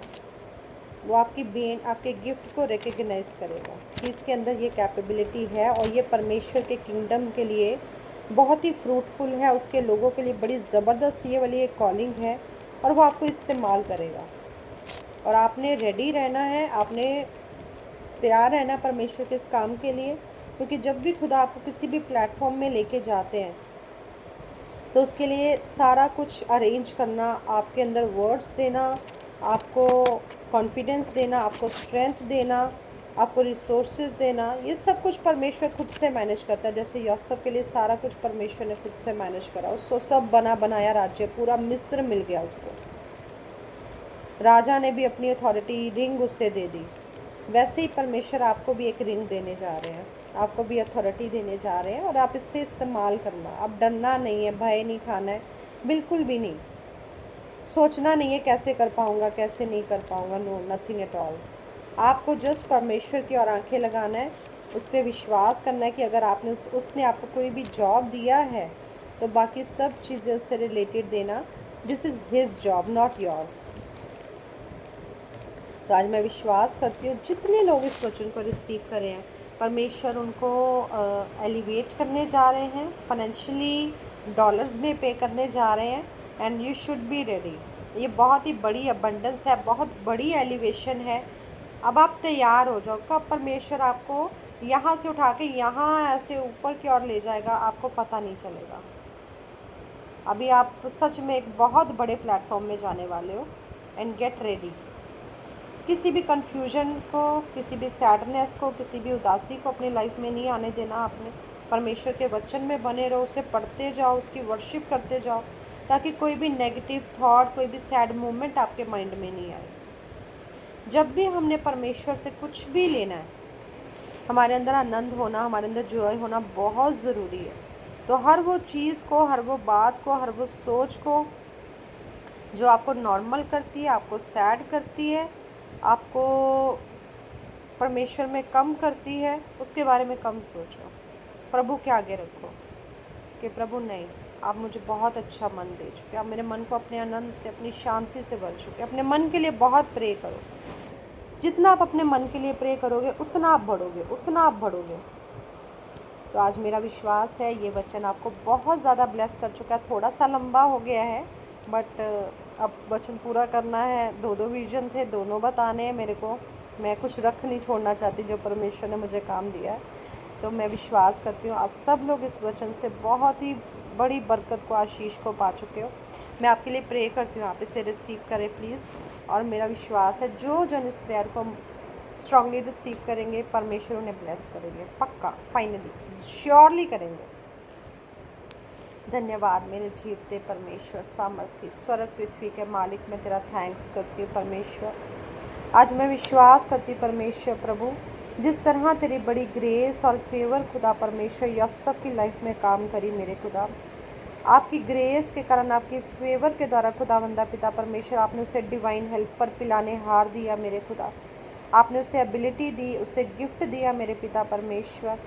[SPEAKER 1] वो आपकी बेन, आपके गिफ्ट को रिकग्नाइज करेगा कि इसके अंदर ये कैपेबिलिटी है, और ये परमेश्वर के किंगडम के लिए बहुत ही फ्रूटफुल है, उसके लोगों के लिए बड़ी ज़बरदस्त ये वाली एक कॉलिंग है, और वो आपको इस्तेमाल करेगा। और आपने रेडी रहना है, आपने तैयार रहना परमेश्वर के इस काम के लिए, क्योंकि जब भी खुदा आपको किसी भी प्लेटफॉर्म में लेके जाते हैं तो उसके लिए सारा कुछ अरेंज करना, आपके अंदर वर्ड्स देना, आपको कॉन्फिडेंस देना, आपको स्ट्रेंथ देना, आपको रिसोर्सेज देना, ये सब कुछ परमेश्वर खुद से मैनेज करता है। जैसे यूसुफ के लिए सारा कुछ परमेश्वर ने खुद से मैनेज करा, उसको सब बना बनाया राज्य, पूरा मिस्र मिल गया उसको। राजा ने भी अपनी अथॉरिटी, रिंग उससे दे दी। वैसे ही परमेश्वर आपको भी एक रिंग देने जा रहे हैं, आपको भी अथॉरिटी देने जा रहे हैं, और आप इससे इस्तेमाल करना। अब डरना नहीं है, भय नहीं खाना है, बिल्कुल भी नहीं। सोचना नहीं है कैसे कर पाऊँगा, कैसे नहीं कर पाऊँगा, नो, नथिंग एट ऑल। आपको जस्ट परमेश्वर की और आंखें लगाना है, उस पर विश्वास करना है कि अगर आपने उसने आपको कोई भी जॉब दिया है तो बाकी सब चीज़ें उससे रिलेटेड देना। This is his job, not yours. तो आज मैं विश्वास करती हूँ जितने लोग इस वचन को रिसीव करें हैं, परमेश्वर उनको एलिवेट करने जा रहे हैं, फाइनेंशियली डॉलर्स में पे करने जा रहे हैं। And you should be ready. ये बहुत ही बड़ी अबंडेंस है, बहुत बड़ी एलिवेशन है, अब आप तैयार हो जाओ, कब परमेश्वर आपको यहाँ से उठा के यहाँ ऐसे ऊपर की ओर ले जाएगा आपको पता नहीं चलेगा। अभी आप सच में एक बहुत बड़े प्लेटफॉर्म में जाने वाले हो। And get ready. किसी भी कन्फ्यूजन को, किसी भी सैडनेस को, किसी भी उदासी को अपनी लाइफ में नहीं आने देना आपने। परमेश्वर के वचन में बने रहो, उसे पढ़ते जाओ, उसकी वर्शिप करते जाओ, ताकि कोई भी नेगेटिव थॉट, कोई भी सैड मोमेंट आपके माइंड में नहीं आए। जब भी हमने परमेश्वर से कुछ भी लेना है, हमारे अंदर आनंद होना, हमारे अंदर जॉय होना बहुत ज़रूरी है। तो हर वो चीज़ को, हर वो बात को, हर वो सोच को जो आपको नॉर्मल करती है, आपको सैड करती है, आपको परमेश्वर में कम करती है, उसके बारे में कम सोचो। प्रभु के आगे रखो कि प्रभु नहीं, आप मुझे बहुत अच्छा मन दे चुके, आप मेरे मन को अपने आनंद से, अपनी शांति से भर चुके। अपने मन के लिए बहुत प्रे करो। जितना आप अपने मन के लिए प्रे करोगे उतना आप बढ़ोगे, उतना आप बढ़ोगे। तो आज मेरा विश्वास है ये वचन आपको बहुत ज़्यादा ब्लेस कर चुका है। थोड़ा सा लंबा हो गया है, बट अब वचन पूरा करना है। दो विजन थे, दोनों बताने हैं मेरे को। मैं कुछ रख नहीं छोड़ना चाहती जो परमेश्वर ने मुझे काम दिया है। तो मैं विश्वास करती हूँ आप सब लोग इस वचन से बहुत ही बड़ी बरकत को, आशीष को पा चुके हो। मैं आपके लिए प्रे करती हूँ, आप इसे रिसीव करें प्लीज़। और मेरा विश्वास है जो जन इस प्रेयर को स्ट्रांगली रिसीव करेंगे, परमेश्वर उन्हें ब्लेस करेंगे, पक्का, फाइनली, श्योरली करेंगे। धन्यवाद मेरे जीवते परमेश्वर, सामर्थ्य, स्वर्ग पृथ्वी के मालिक, मैं तेरा थैंक्स करती हूँ परमेश्वर। आज मैं विश्वास करती हूँ परमेश्वर प्रभु, जिस तरह तेरी बड़ी ग्रेस और फेवर खुदा परमेश्वर यूसुफ की लाइफ में काम करी मेरे खुदा, आपकी ग्रेस के कारण, आपकी फेवर के द्वारा खुदावंदा पिता परमेश्वर, आपने उसे डिवाइन हेल्पर पिलाने हार दिया मेरे खुदा। आपने उसे एबिलिटी दी, उसे गिफ्ट दिया मेरे पिता परमेश्वर।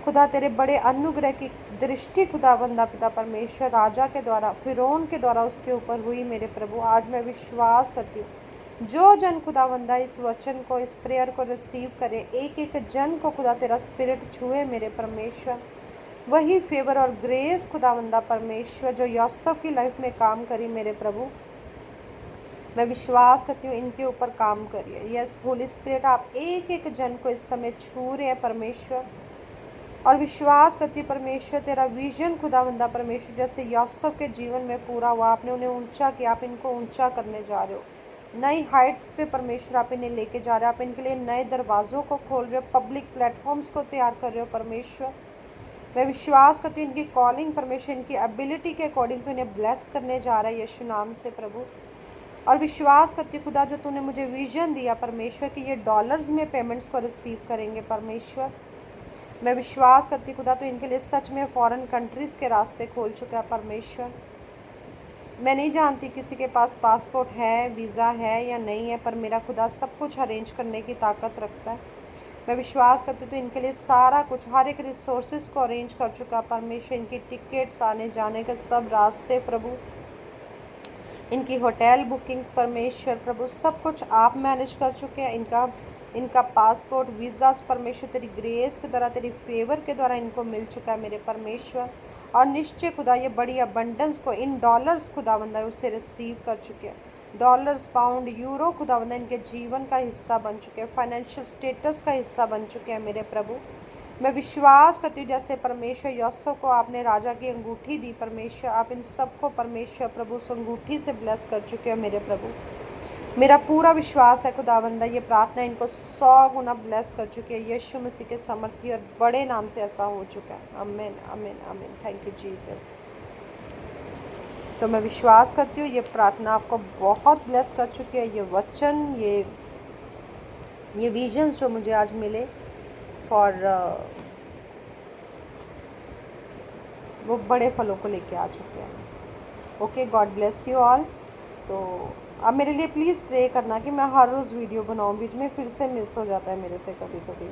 [SPEAKER 1] खुदा तेरे बड़े अनुग्रह की दृष्टि खुदावंदा पिता परमेश्वर राजा के द्वारा, फिरौन के द्वारा उसके ऊपर हुई मेरे प्रभु। आज मैं विश्वास करती हूँ जो जन खुदावंदा इस वचन को, इस प्रेयर को रिसीव करे, एक एक जन को खुदा तेरा स्पिरिट छुए मेरे परमेश्वर। वही फेवर और ग्रेस खुदावंदा परमेश्वर जो यूसुफ की लाइफ में काम करी मेरे प्रभु, मैं विश्वास करती हूँ इनके ऊपर काम करिए। यस होली स्पिरिट, आप एक एक जन को इस समय छू रहे हैं परमेश्वर। और विश्वास करती परमेश्वर तेरा विजन खुदावंदा परमेश्वर जैसे यूसुफ के जीवन में पूरा हुआ, आपने उन्हें ऊंचा किया, आप इनको ऊंचा करने जा रहे हो। नई हाइट्स पे परमेश्वर आप इन्हें लेके जा रहे हो। आप इनके लिए नए दरवाज़ों को खोल रहे हो, पब्लिक प्लेटफॉर्म्स को तैयार कर रहे हो परमेश्वर। मैं विश्वास करती हूँ इनकी कॉलिंग परमेश्वर, इनकी एबिलिटी के अकॉर्डिंग तो इन्हें ब्लेस करने जा रहा है यीशु नाम से प्रभु। और विश्वास करती खुदा जो तूने मुझे विजन दिया परमेश्वर कि ये डॉलर्स में पेमेंट्स को रिसीव करेंगे परमेश्वर। मैं विश्वास करती खुदा तो इनके लिए सच में फॉरेन कंट्रीज़ के रास्ते खोल चुका है परमेश्वर। मैं नहीं जानती किसी के पास पासपोर्ट है, वीज़ा है या नहीं है, पर मेरा खुदा सब कुछ अरेंज करने की ताकत रखता है। मैं विश्वास करती हूँ तो इनके लिए सारा कुछ, हर एक रिसोर्सेज को अरेंज कर चुका परमेश्वर। इनकी टिकट्स, आने जाने के सब रास्ते प्रभु, इनकी होटल बुकिंग्स परमेश्वर प्रभु, सब कुछ आप मैनेज कर चुके हैं। इनका पासपोर्ट, वीज़ास परमेश्वर तेरी ग्रेस के द्वारा, तेरी फेवर के द्वारा इनको मिल चुका है मेरे परमेश्वर। और निश्चय खुदा ये बड़ी अबंडेंस को इन डॉलर्स खुदावंदा उसे रिसीव कर चुके हैं। डॉलर्स, पाउंड, यूरो खुदावंदा इनके जीवन का हिस्सा बन चुके हैं, फाइनेंशियल स्टेटस का हिस्सा बन चुके हैं मेरे प्रभु। मैं विश्वास करती हूँ जैसे परमेश्वर यूसुफ को आपने राजा की अंगूठी दी परमेश्वर, आप इन सबको परमेश्वर प्रभु उस अंगूठी से ब्लेस कर चुके हो मेरे प्रभु। मेरा पूरा विश्वास है खुदावंदा ये प्रार्थना इनको 100 गुना ब्लेस कर चुकी है यीशु मसीह के समर्थी और बड़े नाम से ऐसा हो चुका है। आमीन, आमीन, आमीन। Thank you Jesus. तो मैं विश्वास करती हूँ ये प्रार्थना आपको बहुत ब्लेस कर चुकी है। ये वचन, ये विजन्स जो मुझे आज मिले फॉर वो बड़े फलों को लेके आ चुके हैं। Okay, God bless you all. तो अब मेरे लिए प्लीज़ प्रे करना कि मैं हर रोज़ वीडियो बनाऊँ, बीच में फिर से मिस हो जाता है मेरे से कभी कभी।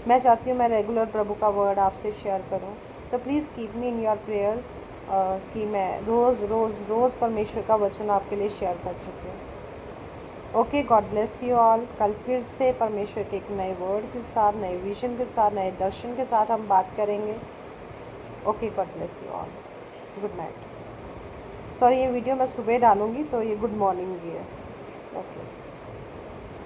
[SPEAKER 1] मैं चाहती हूँ मैं रेगुलर प्रभु का वर्ड आपसे शेयर करूँ, तो please keep me in your prayers कि मैं रोज़ परमेश्वर का वचन आपके लिए शेयर कर चुकी हूँ। Okay, God bless you all. कल फिर से परमेश्वर के एक नए वर्ड के साथ, नए विजन के साथ, नए दर्शन के साथ हम बात करेंगे। Okay, God bless you all. Good night. Sorry, ये वीडियो मैं सुबह डालूँगी तो ये गुड मॉर्निंग भी है। ओके।